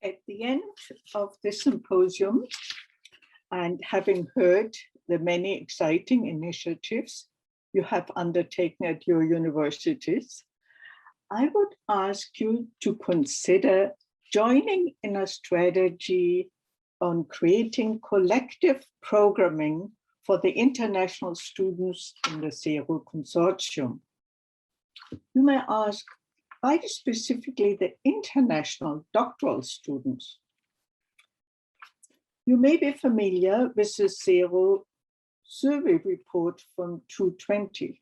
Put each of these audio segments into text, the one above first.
At the end of this symposium, and having heard the many exciting initiatives you have undertaken at your universities, I would ask you to consider joining in a strategy on creating collective programming for the international students in the CERO Consortium. You may ask, why specifically the international doctoral students? You may be familiar with the CERO survey report from 2020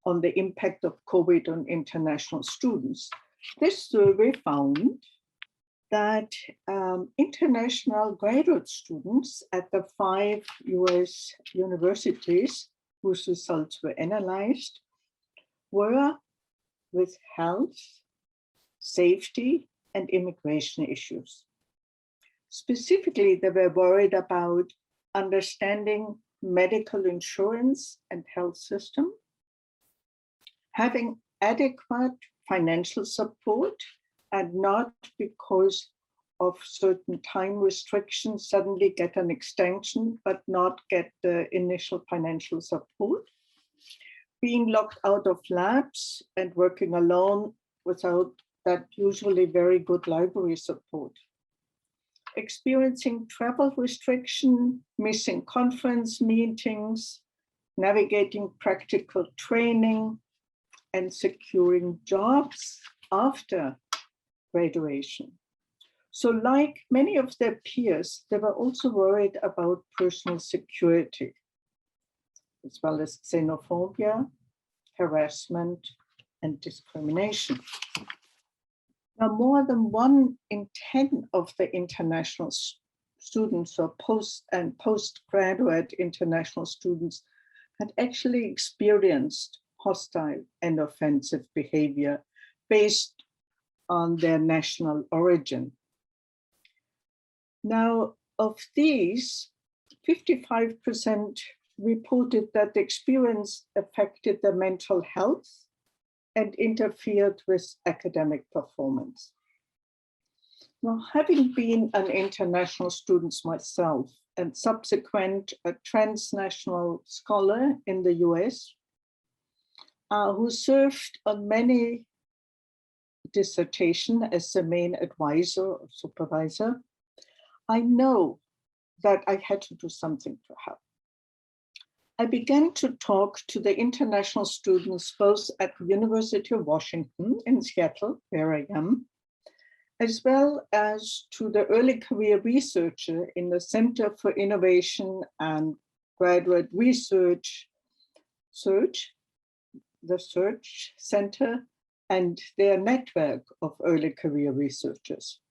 on the impact of COVID on international students. This survey found that international graduate students at the 5 US universities whose results were analyzed were with health, safety, and immigration issues. Specifically, they were worried about understanding medical insurance and health system, having adequate financial support, and not because of certain time restrictions suddenly get an extension, but not get the initial financial support. Being locked out of labs and working alone without that usually very good library support. Experiencing travel restriction, missing conference meetings, navigating practical training, and securing jobs after graduation. So like many of their peers, they were also worried about personal security, as well as xenophobia, harassment, and discrimination. Now, more than 1 in 10 of the international students or postgraduate international students had actually experienced hostile and offensive behavior based on their national origin. Now, of these, 55% reported that the experience affected their mental health and interfered with academic performance. Now, having been an international student myself and subsequent a transnational scholar in the US, who served on many dissertations as the main advisor or supervisor, I know that I had to do something to help. I began to talk to the international students both at the University of Washington in Seattle, where I am, as well as to the early career researcher in the Center for Innovation and Graduate Research, the Search Center, and their network of early career researchers.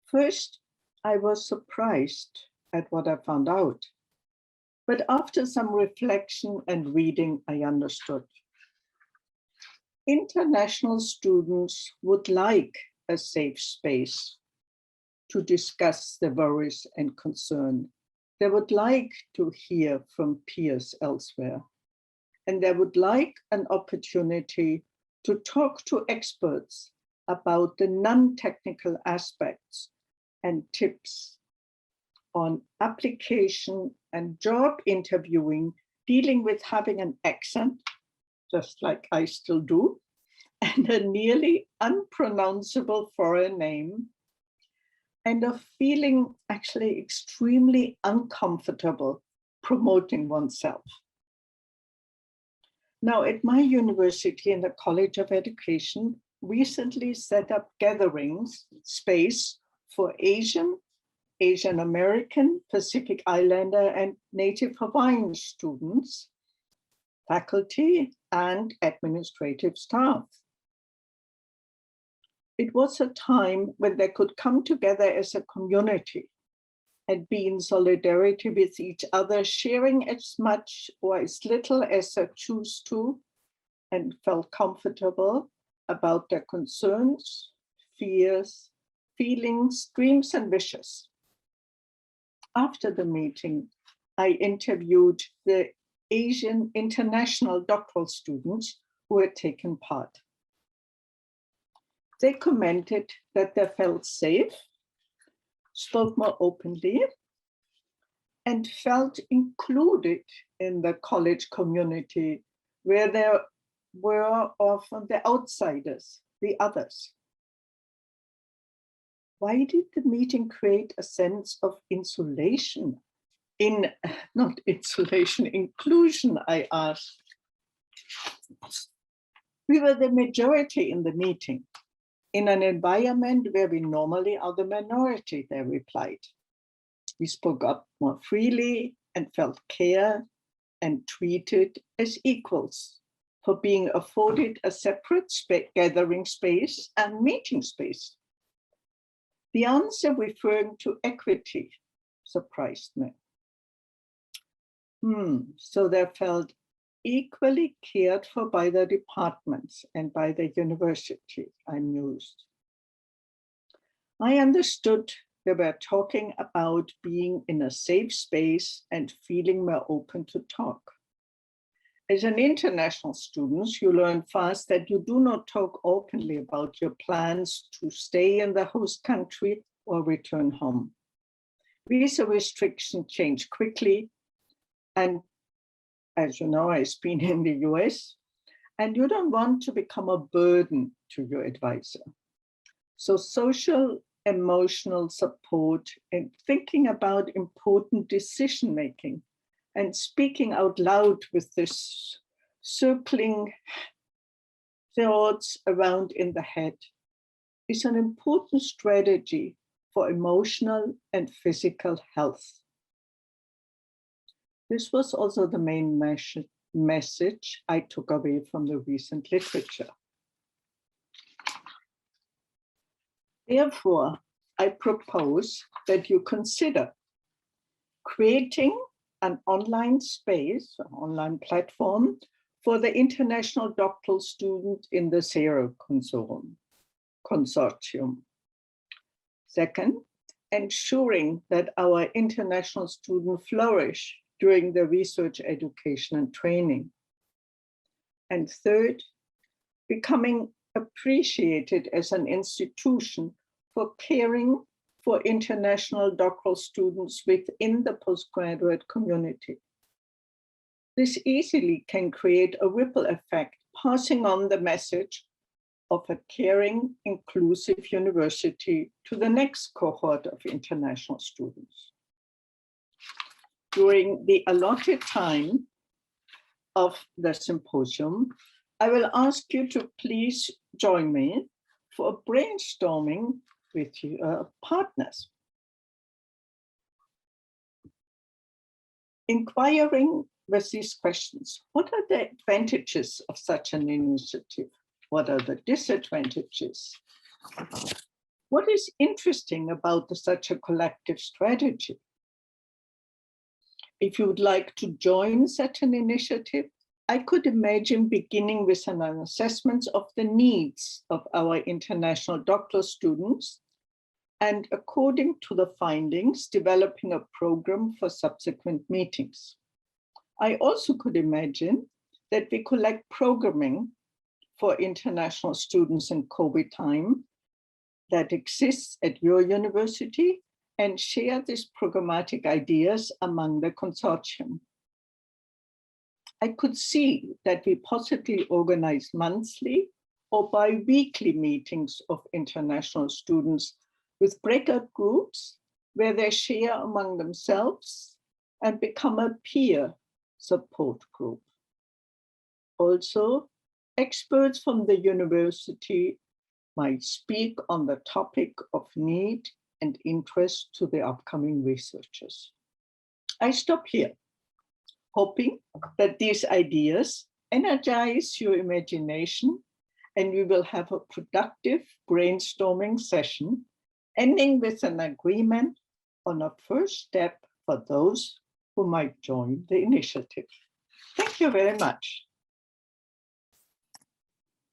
First, I was surprised at what I found out. But after some reflection and reading, I understood. International students would like a safe space to discuss their worries and concern. They would like to hear from peers elsewhere. And they would like an opportunity to talk to experts about the non-technical aspects and tips on application and job interviewing, dealing with having an accent, just like I still do, and a nearly unpronounceable foreign name, and of feeling actually extremely uncomfortable promoting oneself. Now, at my university in the College of Education, recently set up gatherings space for Asian American, Pacific Islander, and Native Hawaiian students, faculty, and administrative staff. It was a time when they could come together as a community and be in solidarity with each other, sharing as much or as little as they choose to, and felt comfortable about their concerns, fears, feelings, dreams, and wishes. After the meeting, I interviewed the Asian international doctoral students who had taken part. They commented that they felt safe spoke more openly, and felt included in the college community where there were often the outsiders, the others. Why did the meeting create a sense of insulation? Not insulation, inclusion, I asked. We were the majority in the meeting, in an environment where we normally are the minority, they replied. We spoke up more freely and felt cared and treated as equals for being afforded a separate gathering space and meeting space. The answer referring to equity surprised me. So they felt equally cared for by the departments and by the university, I mused. I understood they were talking about being in a safe space and feeling more open to talk. As an international student, you learn fast that you do not talk openly about your plans to stay in the host country or return home. Visa restrictions change quickly, and as you know, I've been in the US, and you don't want to become a burden to your advisor. So social, emotional support and thinking about important decision-making and speaking out loud with this circling thoughts around in the head is an important strategy for emotional and physical health. This was also the main message I took away from the recent literature. Therefore, I propose that you consider creating an online space, an online platform for the international doctoral student in the CERO consortium. Second, ensuring that our international students flourish during the research, education, and training. And third, becoming appreciated as an institution for caring for international doctoral students within the postgraduate community. This easily can create a ripple effect, passing on the message of a caring, inclusive university to the next cohort of international students. During the allotted time of the symposium, I will ask you to please join me for brainstorming with your partners. Inquiring with these questions: what are the advantages of such an initiative? What are the disadvantages? What is interesting about such a collective strategy? If you would like to join such an initiative, I could imagine beginning with an assessment of the needs of our international doctoral students, and according to the findings, developing a program for subsequent meetings. I also could imagine that we collect programming for international students in COVID time that exists at your university and share these programmatic ideas among the consortium. I could see that we possibly organize monthly or bi-weekly meetings of international students with breakout groups where they share among themselves and become a peer support group. Also, experts from the university might speak on the topic of need and interest to the upcoming researchers. I stop here, hoping that these ideas energize your imagination and we will have a productive brainstorming session, ending with an agreement on a first step for those who might join the initiative. Thank you very much.